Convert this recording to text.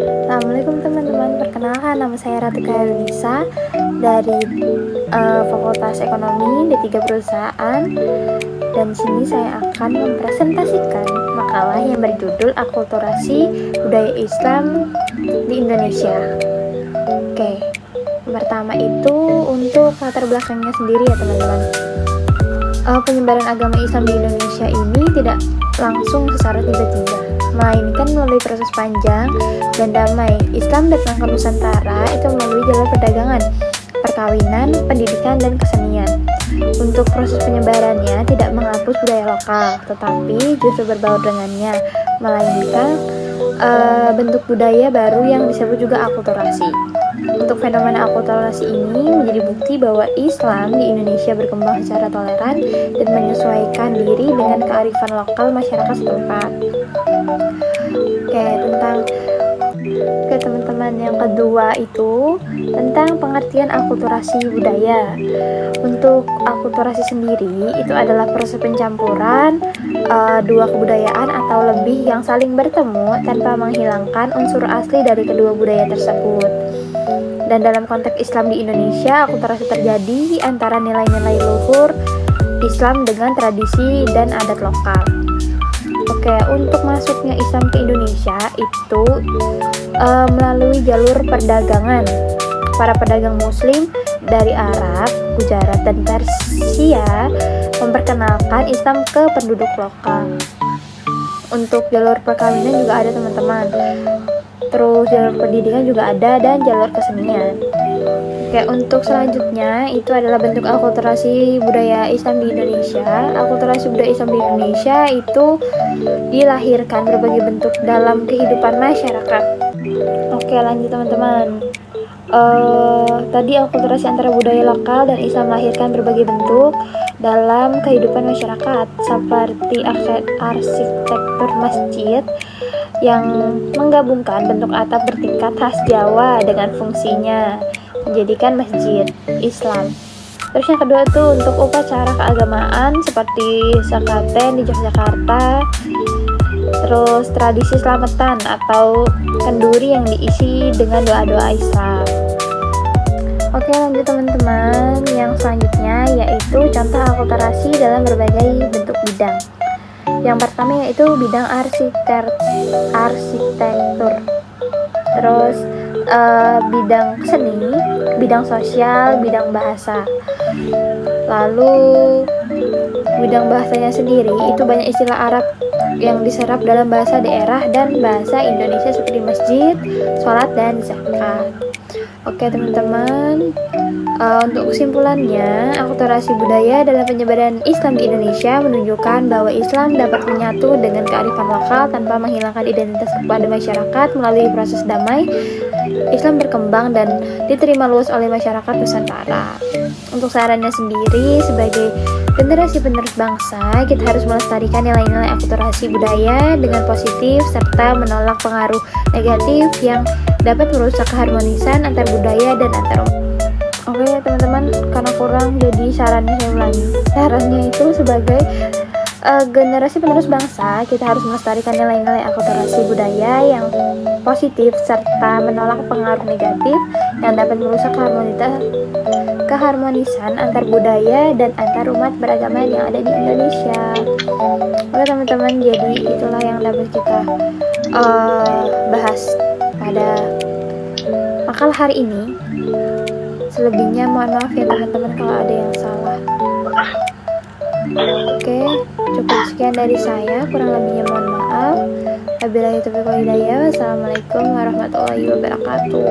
Assalamualaikum teman-teman, perkenalkan nama saya Ratu Kairunisa dari Fakultas Ekonomi D3 Perusahaan, dan sini saya akan mempresentasikan makalah yang berjudul Akulturasi Budaya Islam di Indonesia. Oke, pertama itu untuk latar belakangnya sendiri ya teman-teman. Penyebaran agama Islam di Indonesia ini tidak langsung secara tiba-tiba, melainkan melalui proses panjang dan damai. Islam datang ke Nusantara itu melalui jalur perdagangan, perkawinan, pendidikan, dan kesenian. Untuk proses penyebarannya tidak menghapus budaya lokal, tetapi justru berbaur dengannya, melainkan bentuk budaya baru yang disebut juga akulturasi. Untuk fenomena akulturasi ini menjadi bukti bahwa Islam di Indonesia berkembang secara toleran dan menyesuaikan diri dengan kearifan lokal masyarakat setempat. Oke teman-teman, yang kedua itu tentang pengertian akulturasi budaya. Untuk akulturasi sendiri itu adalah proses pencampuran dua kebudayaan atau lebih yang saling bertemu tanpa menghilangkan unsur asli dari kedua budaya tersebut. Dan dalam konteks Islam di Indonesia, akulturasi terjadi antara nilai-nilai luhur Islam dengan tradisi dan adat lokal. Oke, untuk masuknya Islam ke Indonesia itu melalui jalur perdagangan. Para pedagang Muslim dari Arab, Gujarat, dan Persia memperkenalkan Islam ke penduduk lokal. Untuk jalur perkawinan juga ada teman-teman. Terus jalur pendidikan juga ada, dan jalur kesenian. Oke, untuk selanjutnya itu adalah bentuk akulturasi budaya Islam di Indonesia. Akulturasi budaya Islam di Indonesia itu dilahirkan berbagai bentuk dalam kehidupan masyarakat. Oke, lanjut teman-teman. Tadi akulturasi antara budaya lokal dan Islam melahirkan berbagai bentuk dalam kehidupan masyarakat, seperti arsitektur masjid yang menggabungkan bentuk atap bertingkat khas Jawa dengan fungsinya menjadikan masjid Islam. Terus yang kedua itu untuk upacara keagamaan seperti sekaten di Yogyakarta. Terus tradisi selamatan atau kenduri yang diisi dengan doa-doa Islam. Oke, lanjut teman-teman. Yang selanjutnya yaitu contoh akulturasi dalam berbagai bentuk bidang. Yang pertama yaitu bidang arsitektur. Terus bidang seni, bidang sosial, bidang bahasa. Lalu bidang bahasanya sendiri itu banyak istilah Arab yang diserap dalam bahasa daerah dan bahasa Indonesia seperti masjid, sholat, dan zakat. Oke teman-teman, untuk kesimpulannya, akulturasi budaya dalam penyebaran Islam di Indonesia menunjukkan bahwa Islam dapat menyatu dengan kearifan lokal tanpa menghilangkan identitas kepada masyarakat. Melalui proses damai, Islam berkembang dan diterima luas oleh masyarakat Nusantara. Untuk sarannya sendiri, sebagai generasi penerus bangsa, kita harus melestarikan nilai-nilai akulturasi budaya dengan positif serta menolak pengaruh negatif yang dapat merusak keharmonisan antar budaya dan antar umat. Oke teman-teman, karena kurang jadi sarannya saya ulangi. Sarannya itu sebagai generasi penerus bangsa, kita harus melestarikan nilai-nilai akulturasi budaya yang positif serta menolak pengaruh negatif yang dapat merusak keharmonisan antar budaya dan antar umat beragama yang ada di Indonesia. Oke teman-teman, jadi itulah yang dapat kita bahas pada makalah hari ini. Selebihnya mohon maaf ya teman-teman kalau ada yang salah. Oke, cukup sekian dari saya, kurang lebihnya mohon maaf. Wabillahi taufiq wal hidayah. Wassalamualaikum warahmatullahi wabarakatuh.